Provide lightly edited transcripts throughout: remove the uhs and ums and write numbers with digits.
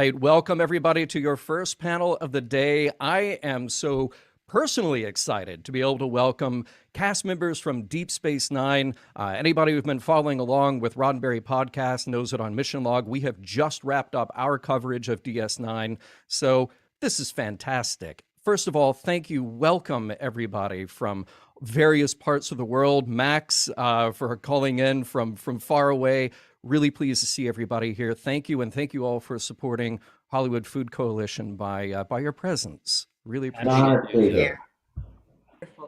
right. Welcome, everybody, to your first panel of the day. I am so personally excited to be able to welcome cast members from Deep Space Nine. Anybody who's been following along with Roddenberry Podcast knows that on Mission Log, we have just wrapped up our coverage of DS9. So this is fantastic. First of all, thank you. Welcome, everybody, from various parts of the world. Max, for calling in from far away. Really pleased to see everybody here. Thank you, and thank you all for supporting Hollywood Food Coalition by your presence. Really appreciate it.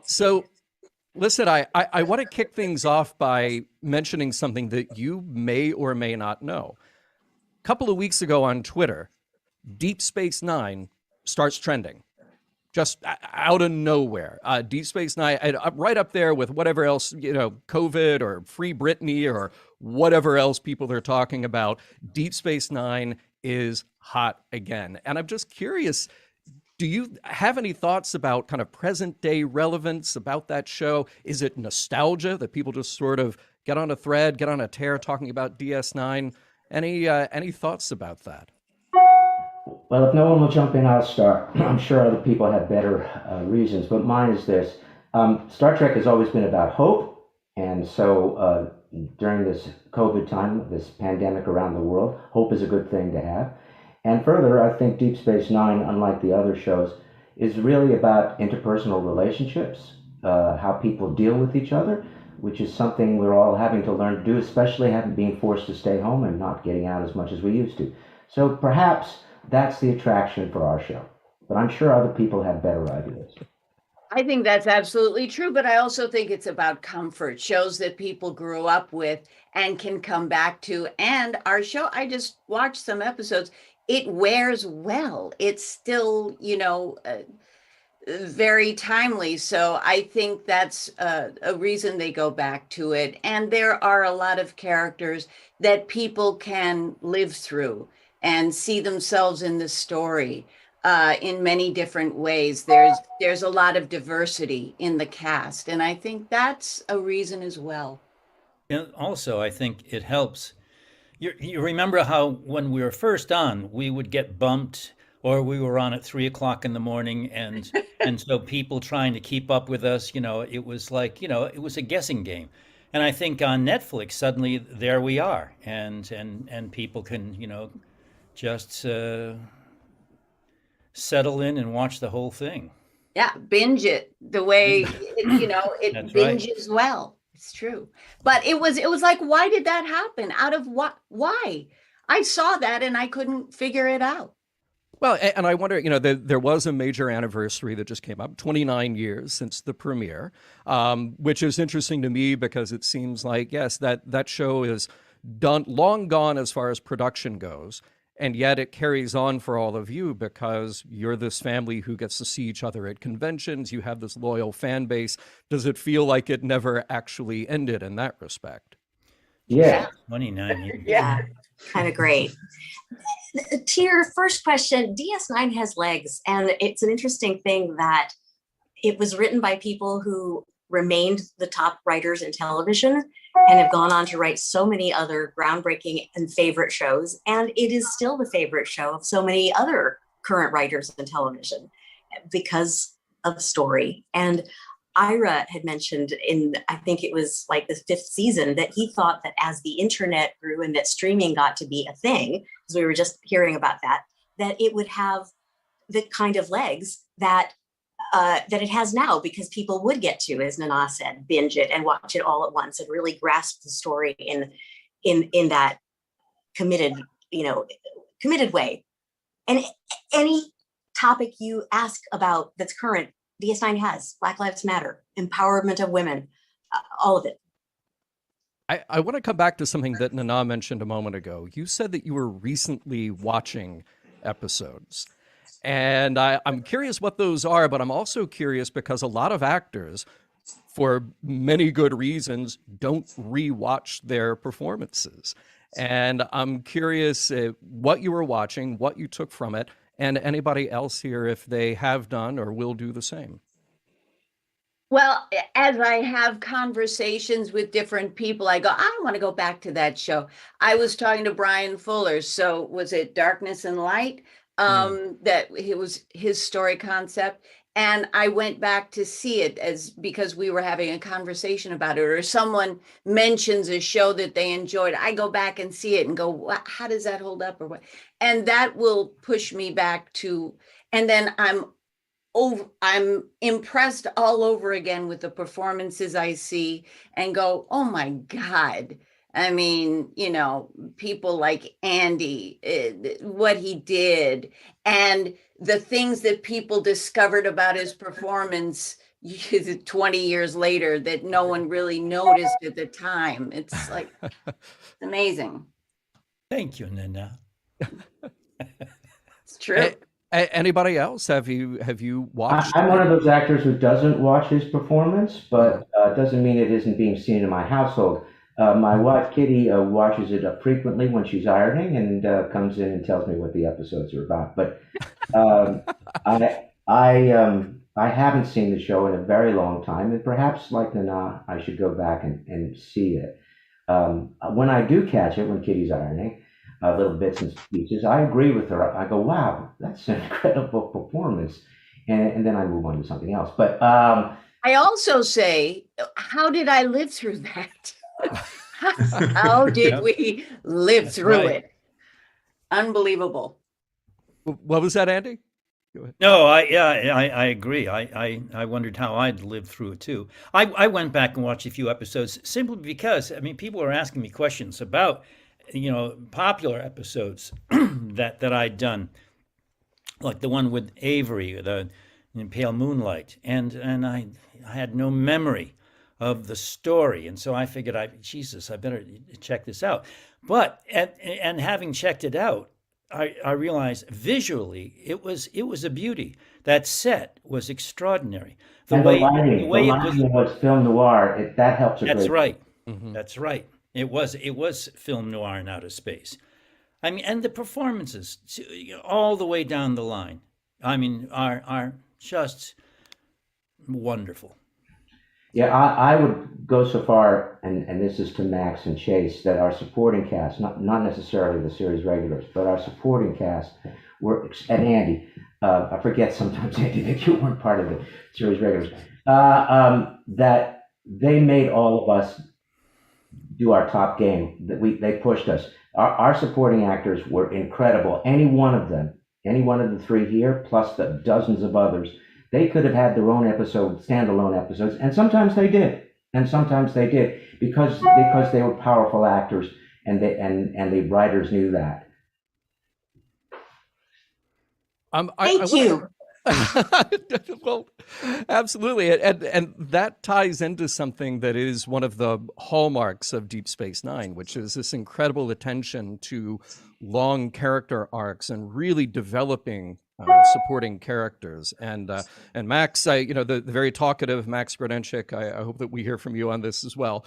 So, listen, I want to kick things off by mentioning something that you may or may not know. A couple of weeks ago on Twitter, Deep Space Nine starts trending. Just out of nowhere. Deep Space Nine, right up there with whatever else, COVID or Free Britney or whatever else people are talking about. Deep Space Nine is hot again. And I'm just curious, do you have any thoughts about kind of present day relevance about that show? Is it nostalgia that people just sort of get on a thread, get on a tear talking about DS9? Any thoughts about that? Well, if no one will jump in, I'll start. I'm sure other people have better reasons, but mine is this. Star Trek has always been about hope, and so during this COVID time, this pandemic around the world, hope is a good thing to have. And further, I think Deep Space Nine, unlike the other shows, is really about interpersonal relationships, how people deal with each other, which is something we're all having to learn to do, especially having being forced to stay home and not getting out as much as we used to. So perhaps that's the attraction for our show. But I'm sure other people have better ideas. I think that's absolutely true, but I also think it's about comfort, shows that people grew up with and can come back to. And our show, I just watched some episodes, it wears well. It's still, very timely. So I think that's a reason they go back to it. And there are a lot of characters that people can live through and see themselves in the story in many different ways. There's a lot of diversity in the cast, and I think that's a reason as well. And also, I think it helps. You remember how when we were first on, we would get bumped, or we were on at 3 o'clock in the morning, and so people trying to keep up with us, it was like, it was a guessing game. And I think on Netflix, suddenly there we are, and people can, just settle in and watch the whole thing. Yeah, binge it the way it binges right. Well. It's true. But it was like, why did that happen? Out of what? Why? I saw that and I couldn't figure it out. Well, and I wonder, there was a major anniversary that just came up, 29 years since the premiere, which is interesting to me because it seems like, yes, that show is long gone as far as production goes. And yet it carries on for all of you because you're this family who gets to see each other at conventions. You have this loyal fan base. Does it feel like it never actually ended in that respect? Yeah. 29 years. Yeah, kind of great. To your first question, DS9 has legs. And it's an interesting thing that it was written by people who remained the top writers in television and have gone on to write so many other groundbreaking and favorite shows. And it is still the favorite show of so many other current writers in television because of story. And Ira had mentioned I think it was like the 5th season, that he thought that as the internet grew and that streaming got to be a thing, because we were just hearing about that it would have the kind of legs that it has now, because people would get to, as Nana said, binge it and watch it all at once and really grasp the story in that committed way. And any topic you ask about that's current, DS9 has. Black Lives Matter, empowerment of women, all of it. I want to come back to something that Nana mentioned a moment ago. You said that you were recently watching episodes. And I'm curious what those are, but I'm also curious because a lot of actors, for many good reasons, don't rewatch their performances. And I'm curious what you were watching, what you took from it, and anybody else here if they have done or will do the same. Well, as I have conversations with different people, I go, I want to go back to that show. I was talking to Brian Fuller. So was it Darkness and Light? Mm. That it was his story concept. And I went back to see it as because we were having a conversation about it, or someone mentions a show that they enjoyed. I go back and see it and go, how does that hold up or what? And that will push me back to, and then I'm impressed all over again with the performances I see and go, oh my God. I mean, people like Andy, what he did, and the things that people discovered about his performance 20 years later that no one really noticed at the time. It's like amazing. Thank you, Nina. It's true. Anybody else? Have you watched? I'm one of those actors who doesn't watch his performance, but doesn't mean it isn't being seen in my household. My wife Kitty watches it frequently when she's ironing and comes in and tells me what the episodes are about. But um, I haven't seen the show in a very long time, and perhaps like Nana, I should go back and see it. When I do catch it, when Kitty's ironing, little bits and pieces, I agree with her. I go, wow, that's an incredible performance. And then I move on to something else. But I also say, how did I live through that? How did we live That's through right. it? Unbelievable. What was that, Andy? Go ahead. No, I agree. I wondered how I'd lived through it too. I went back and watched a few episodes simply because I mean people were asking me questions about popular episodes that I'd done, like the one with Avery, the in Pale Moonlight, and I had no memory of the story, and so I figured, Jesus, I better check this out. But and having checked it out, I realized visually it was a beauty. That set was extraordinary. The and the way lighting, the it was. lighting was film noir. That helps a That's great deal. right. Hmm. That's right. It was film noir in outer space. I mean, and the performances all the way down the line. I mean, are just wonderful. Yeah, I would go so far, and this is to Max and Chase, that our supporting cast, not necessarily the series regulars, but our supporting cast and Andy, I forget sometimes, Andy, that you weren't part of the series regulars, that they made all of us do our top game. That they pushed us. Our supporting actors were incredible. Any one of them, any one of the three here, plus the dozens of others, they could have had their own standalone episodes, and sometimes they did, because they were powerful actors, and the writers knew that. I Thank want you. to. Well, absolutely, and that ties into something that is one of the hallmarks of Deep Space Nine, which is this incredible attention to long character arcs and really developing supporting characters. And Max, the very talkative Max Grodenchik, I hope that we hear from you on this as well.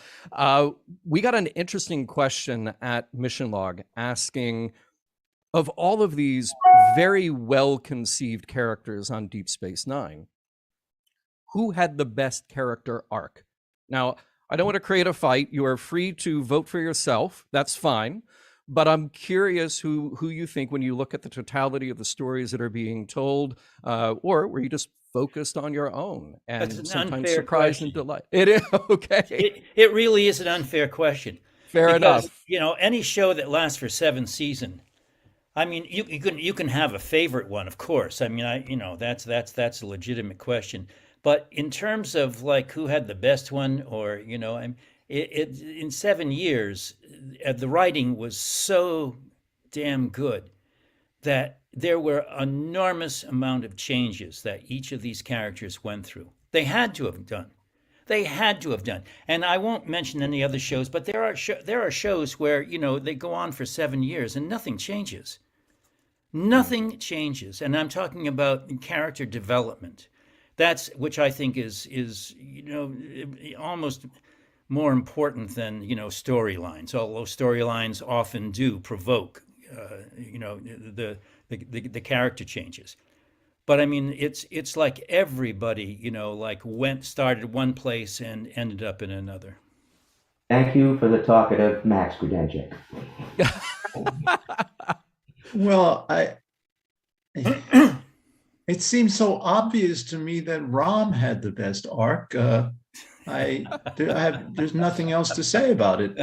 We got an interesting question at Mission Log asking, of all of these very well conceived characters on Deep Space Nine, who had the best character arc? Now, I don't want to create a fight. You are free to vote for yourself. That's fine. But I'm curious who you think when you look at the totality of the stories that are being told, or were you just focused on your own That's and an sometimes unfair surprised and question. delight? It is okay. It really is an unfair question Fair because enough. any show that lasts for 7 seasons. I mean, you can have a favorite one, of course. I mean, that's a legitimate question. But in terms of like who had the best one, or in 7 years, the writing was so damn good that there were enormous amount of changes that each of these characters went through. They had to have done. They had to have done. And I won't mention any other shows, but there are shows where they go on for 7 years and nothing changes. Nothing changes, and I'm talking about character development. That's which I think is almost more important than storylines. Although storylines often do provoke the character changes. But I mean, it's like everybody, like started one place and ended up in another. Thank you for the talkative Max Grodenchik. Well, it seems so obvious to me that Rom had the best arc. There's nothing else to say about it.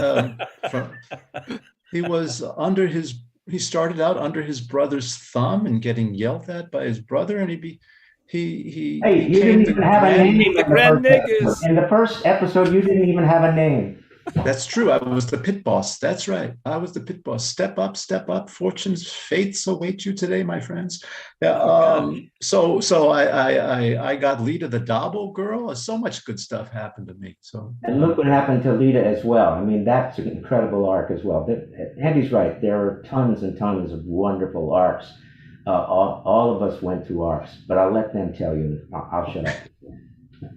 He started out under his brother's thumb and getting yelled at by his brother, and he Hey, you became didn't the even have a name grand. The Grand Niggas. In the first episode, you didn't even have a name. That's true. I was the pit boss. That's right. I was the pit boss. Step up, step up. Fortune's fates await you today, my friends. Yeah. So I got Lita the Dobble girl. So much good stuff happened to me. So And look what happened to Lita as well. I mean, that's an incredible arc as well. Andy's right. There are tons and tons of wonderful arcs. All of us went through arcs, but I'll let them tell you. I'll shut up.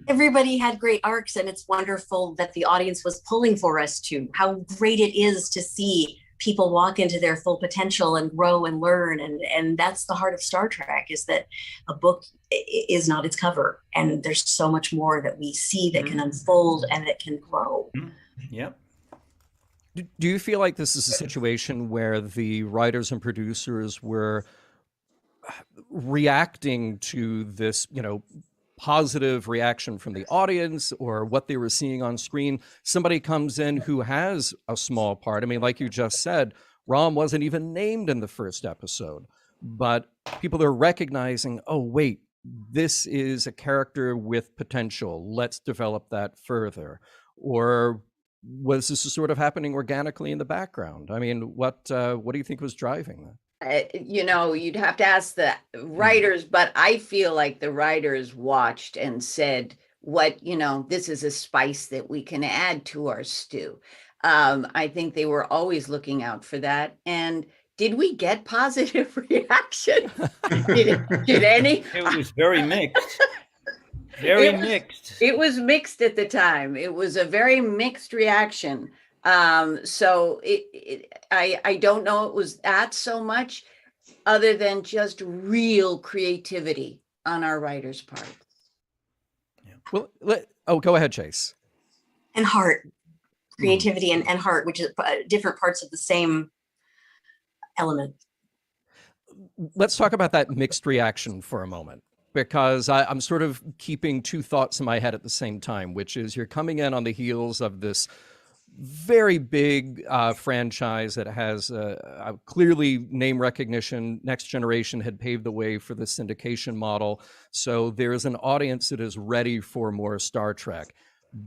Everybody had great arcs, and it's wonderful that the audience was pulling for us too. How great it is to see people walk into their full potential and grow and learn. And that's the heart of Star Trek, is that a book is not its cover. And there's so much more that we see that can unfold and that can grow. Yep. Do you feel like this is a situation where the writers and producers were reacting to this, positive reaction from the audience or what they were seeing on screen? Somebody comes in who has a small part. I mean, like you just said, Rom wasn't even named in the first episode, but people are recognizing, oh, wait, this is a character with potential. Let's develop that further. Or was this sort of happening organically in the background? I mean, what do you think was driving that? You'd have to ask the writers, but I feel like the writers watched and said, this is a spice that we can add to our stew. I think they were always looking out for that. And did we get positive reaction? Did any? It was very mixed. Very mixed. It was mixed at the time. It was a very mixed reaction. So I don't know it was that so much, other than just real creativity on our writers' part. Yeah. Well, go ahead, Chase. And heart, creativity and heart, which is different parts of the same element. Let's talk about that mixed reaction for a moment, because I'm sort of keeping two thoughts in my head at the same time, which is you're coming in on the heels of this very big franchise that has clearly name recognition. Next Generation had paved the way for the syndication model. So there is an audience that is ready for more Star Trek.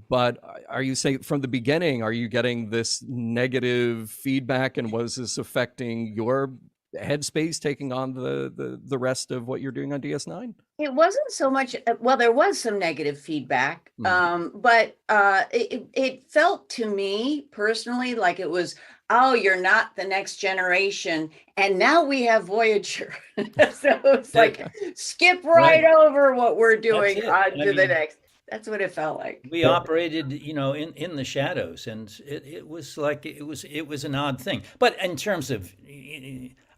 But are you saying from the beginning, are you getting this negative feedback, and was this affecting your headspace taking on the rest of what you're doing on DS9? It wasn't so much, well, there was some negative feedback, but it felt to me personally like it was, oh, you're not the Next Generation, and now we have Voyager. So it's like, skip right over what we're doing on to the next. That's what it felt like. We operated, in the shadows, and it was like it was an odd thing. But in terms of,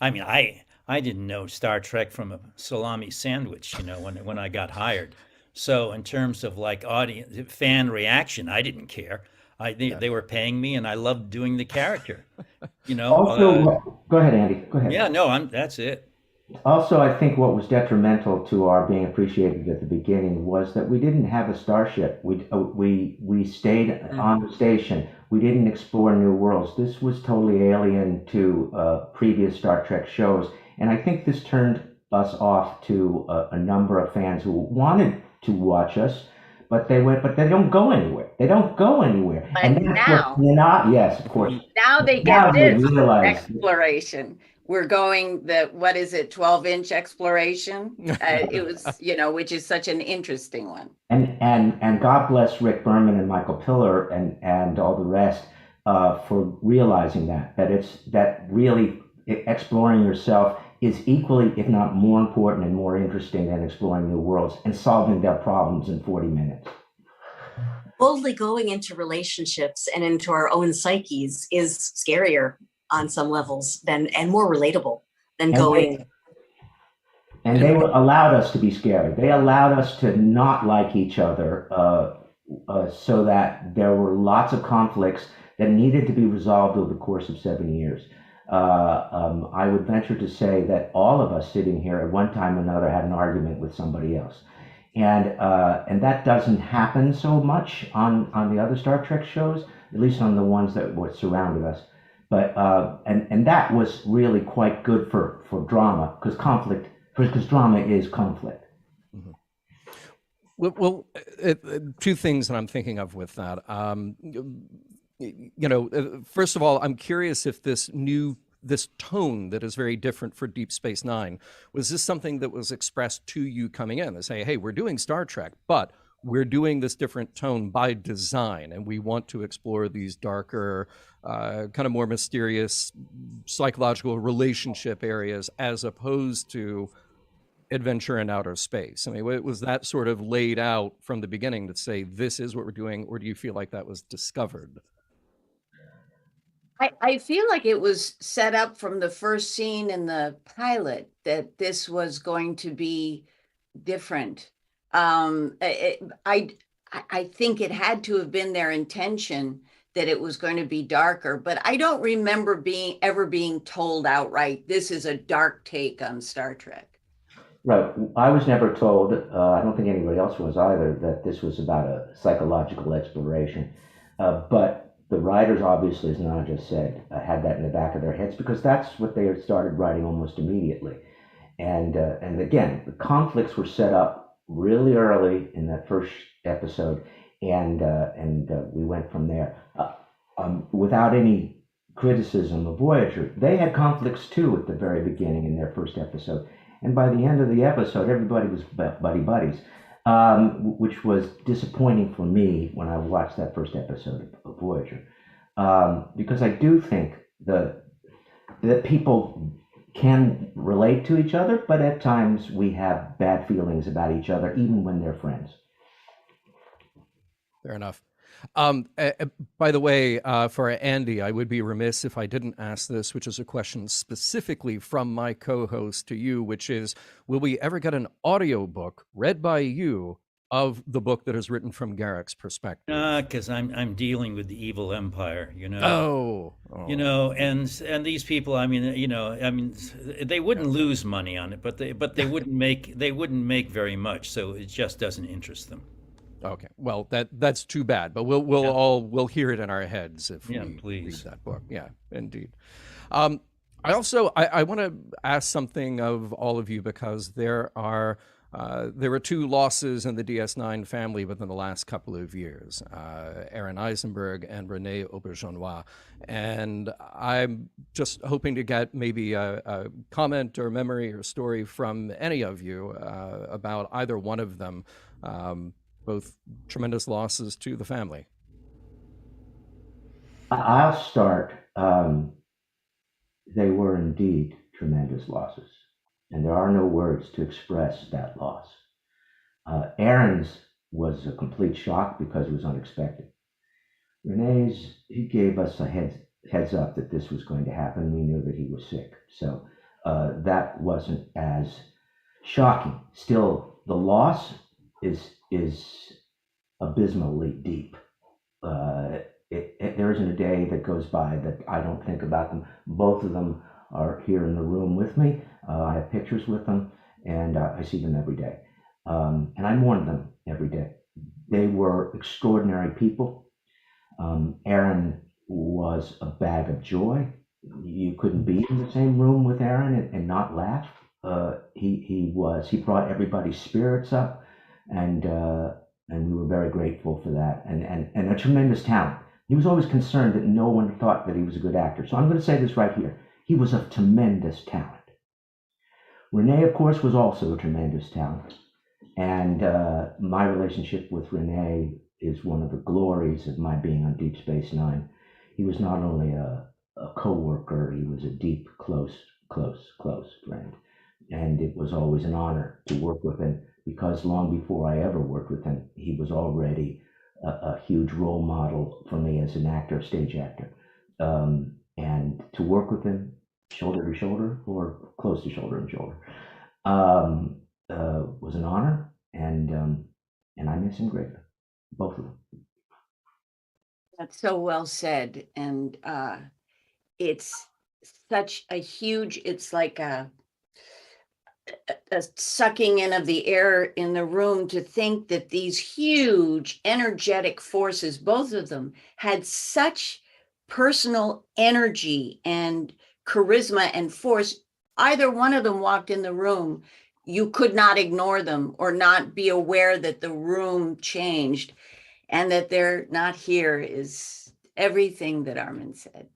I mean, I didn't know Star Trek from a salami sandwich, when I got hired. So in terms of like audience fan reaction, I didn't care. They were paying me, and I loved doing the character. Also, go ahead, Andy. Go ahead. Yeah, no, that's it. Also, I think what was detrimental to our being appreciated at the beginning was that we didn't have a starship. We stayed on the station. We didn't explore new worlds. This was totally alien to previous Star Trek shows, and I think this turned us off to a number of fans who wanted to watch us, but they don't go anywhere. They don't go anywhere. But and now, yes, of course. Now they get this exploration. We're going 12-inch exploration. It was, which is such an interesting one. And God bless Rick Berman and Michael Piller and all the rest for realizing that really exploring yourself is equally, if not more important and more interesting than exploring new worlds and solving their problems in 40 minutes. Boldly going into relationships and into our own psyches is scarier on some levels and more relatable than going. And they allowed us to be scary. They allowed us to not like each other, so that there were lots of conflicts that needed to be resolved over the course of 7 years. I would venture to say that all of us sitting here at one time or another had an argument with somebody else. And that doesn't happen so much on the other Star Trek shows, at least on the ones that were surrounded us. But and that was really quite good for drama, because drama is conflict. Mm-hmm. Well, two things that I'm thinking of with that. First of all, I'm curious if this tone that is very different for Deep Space Nine, was this something that was expressed to you coming in? They say, hey, we're doing Star Trek, but we're doing this different tone by design, and we want to explore these darker, kind of more mysterious psychological relationship areas as opposed to adventure in outer space. I mean, was that sort of laid out from the beginning to say, this is what we're doing, or do you feel like that was discovered? I feel like it was set up from the first scene in the pilot that this was going to be different. I think it had to have been their intention that it was going to be darker, but I don't remember ever being told outright, this is a dark take on Star Trek. Right. I was never told, I don't think anybody else was either, that this was about a psychological exploration. But the writers, obviously, as Nana just said, had that in the back of their heads, because that's what they had started writing almost immediately. And again, the conflicts were set up really early in that first episode, and we went from there. Without any criticism of Voyager, they had conflicts too at the very beginning in their first episode. And by the end of the episode, everybody was buddies, which was disappointing for me when I watched that first episode of Voyager, because I do think that people can relate to each other, but at times we have bad feelings about each other, even when they're friends. Fair enough. By the way, for Andy, I would be remiss if I didn't ask this, which is a question specifically from my co-host to you, which is, will we ever get an audiobook read by you of the book that is written from Garak's perspective? Because I'm dealing with the evil empire, you know. Oh. You know, and these people, I mean, they wouldn't lose money on it, but they wouldn't make very much, so it just doesn't interest them. Okay, well, that's too bad, but we'll hear it in our heads if we please read that book. Yeah, indeed. I want to ask something of all of you, because there were two losses in the DS9 family within the last couple of years, Aaron Eisenberg and Rene Auberjonois. And I'm just hoping to get maybe a comment or memory or story from any of you about either one of them. Both tremendous losses to the family. I'll start. They were indeed tremendous losses, and there are no words to express that loss. Aaron's was a complete shock because it was unexpected. Renee's, he gave us a heads up that this was going to happen. We knew that he was sick, so that wasn't as shocking. Still, the loss is abysmally deep. There isn't a day that goes by that I don't think about them. Both of them are here in the room with me. I have pictures with them, and I see them every day. And I mourn them every day. They were extraordinary people. Aaron was a bag of joy. You couldn't be in the same room with Aaron and not laugh. He brought everybody's spirits up. And we were very grateful for that, and a tremendous talent. He was always concerned that no one thought that he was a good actor. So I'm going to say this right here. He was of tremendous talent. Renee, of course, was also a tremendous talent. And my relationship with Renee is one of the glories of my being on Deep Space Nine. He was not only a co-worker, he was a deep, close friend. And it was always an honor to work with him, because long before I ever worked with him, he was already a huge role model for me as an actor, stage actor. And to work with him shoulder to shoulder, or close to shoulder and shoulder, Was an honor, and I miss him greatly, both of them. That's so well said. And it's such a huge, it's like a sucking in of the air in the room to think that these huge energetic forces, both of them, had such personal energy and charisma and force. Either one of them walked in the room, you could not ignore them or not be aware that the room changed, and that they're not here is everything that Armin said.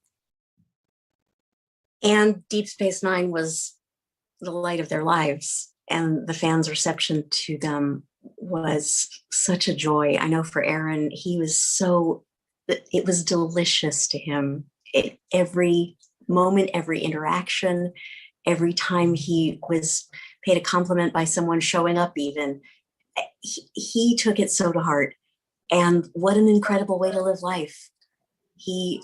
And Deep Space Nine was the light of their lives, and the fans' reception to them was such a joy. I know for Aaron, it was delicious to him. Every moment, every interaction, every time he was paid a compliment by someone showing up, even, he took it so to heart. And what an incredible way to live life. He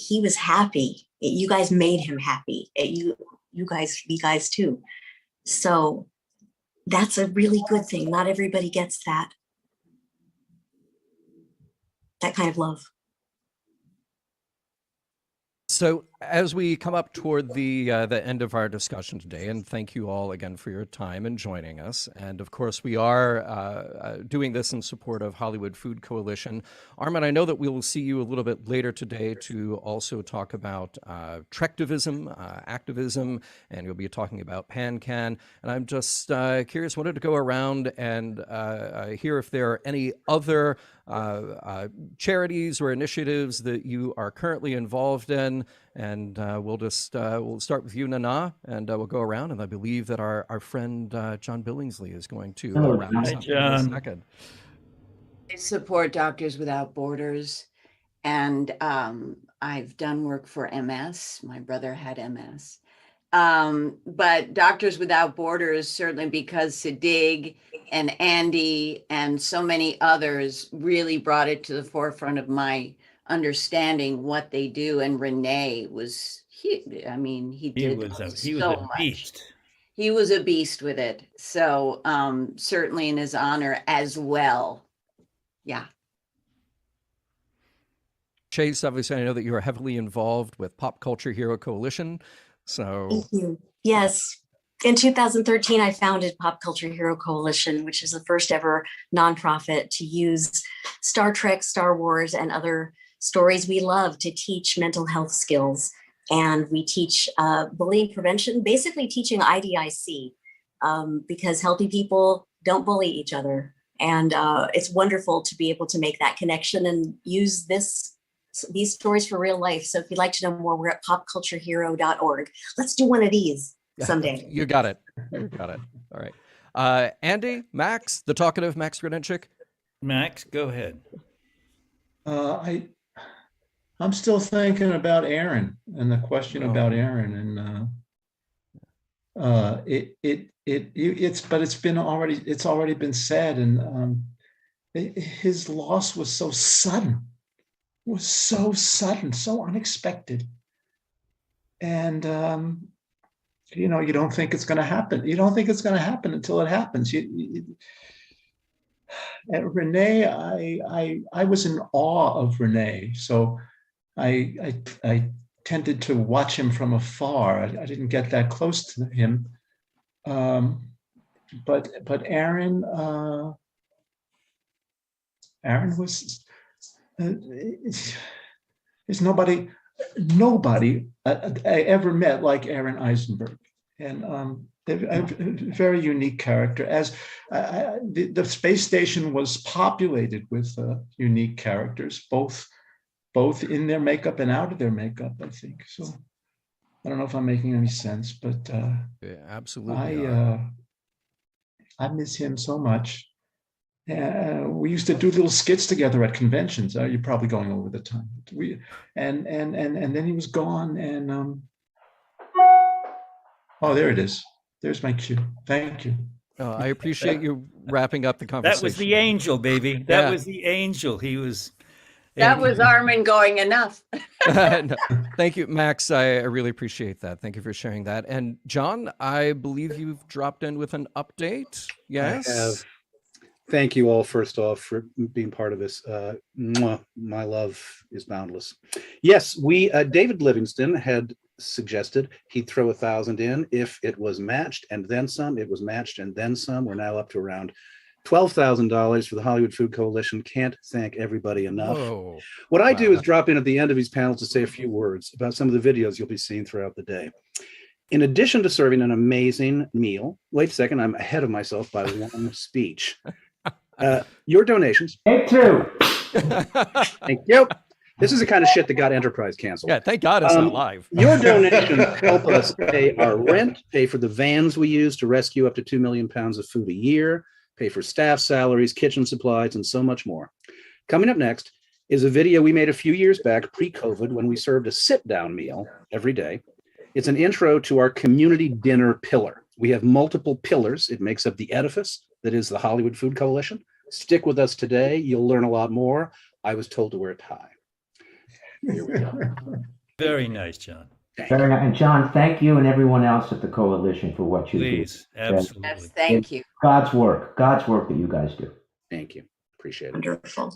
was happy. You guys made him happy. You guys too. So that's a really good thing. Not everybody gets that kind of love. So as we come up toward the end of our discussion today, and thank you all again for your time and joining us. And of course, we are doing this in support of Hollywood Food Coalition. Armin, I know that we will see you a little bit later today to also talk about Trektivism, activism, and you'll be talking about PanCan. And I'm just curious, wanted to go around and hear if there are any other charities or initiatives that you are currently involved in, and we'll start with you, Nana, and we'll go around. And I believe that our friend John Billingsley is going to wrap us up in a second. I support Doctors Without Borders, and I've done work for MS. My brother had MS. But Doctors Without Borders, certainly because Sadig and Andy and so many others really brought it to the forefront of my understanding what they do. And Renee was, he was a beast. He was a beast with it. So certainly in his honor as well. Yeah. Chase, obviously, I know that you are heavily involved with Pop Culture Hero Coalition. So thank you. Yes. In 2013, I founded Pop Culture Hero Coalition, which is the first ever nonprofit to use Star Trek, Star Wars, and other stories we love to teach mental health skills. And we teach bullying prevention, basically teaching IDIC, because healthy people don't bully each other. And it's wonderful to be able to make that connection and use these stories for real life. So if you'd like to know more, we're at popculturehero.org. Let's do one of these someday. You got it. You got it. All right. Andy, Max, the talkative Max Grodenchik. Max, go ahead. I'm still thinking about Aaron and the question about Aaron, and it's already been said, and his loss was so sudden. So unexpected. And, you don't think it's going to happen. You don't think it's going to happen until it happens. And Renee, I was in awe of Renee. So I tended to watch him from afar. I didn't get that close to him. But Aaron was, there's nobody I ever met like Aaron Eisenberg, and a very unique character. As the space station was populated with unique characters, both in their makeup and out of their makeup, I think. So I don't know if I'm making any sense, but yeah, absolutely. I miss him so much. We used to do little skits together at conventions. You're probably going over the time. And then he was gone. And there it is. There's my cue. Thank you. I appreciate you wrapping up the conversation. That was the angel, baby. That was the angel. He was That was Armin going enough. No, thank you, Max. I really appreciate that. Thank you for sharing that. And John, I believe you've dropped in with an update. Yes. I have. Thank you all, first off, for being part of this. My love is boundless. Yes, David Livingston had suggested he'd throw 1,000 in if it was matched and then some. It was matched and then some. We're now up to around $12,000 for the Hollywood Food Coalition. Can't thank everybody enough. Whoa. What I do is drop in at the end of these panels to say a few words about some of the videos you'll be seeing throughout the day. In addition to serving an amazing meal, wait a second, I'm ahead of myself by one speech. Your donations. Take two. Thank you. This is the kind of shit that got Enterprise canceled. Yeah, thank God it's not live. Your donations help us pay our rent, pay for the vans we use to rescue up to 2 million pounds of food a year, pay for staff salaries, kitchen supplies, and so much more. Coming up next is a video we made a few years back, pre-COVID, when we served a sit-down meal every day. It's an intro to our community dinner pillar. We have multiple pillars. It makes up the edifice that is the Hollywood Food Coalition. Stick with us today. You'll learn a lot more. I was told to wear a tie. Here we go. Very nice, John. Very nice. And John, thank you and everyone else at the coalition for what you do. Please, absolutely. Yes, thank you. God's work that you guys do. Thank you. Appreciate it. Wonderful.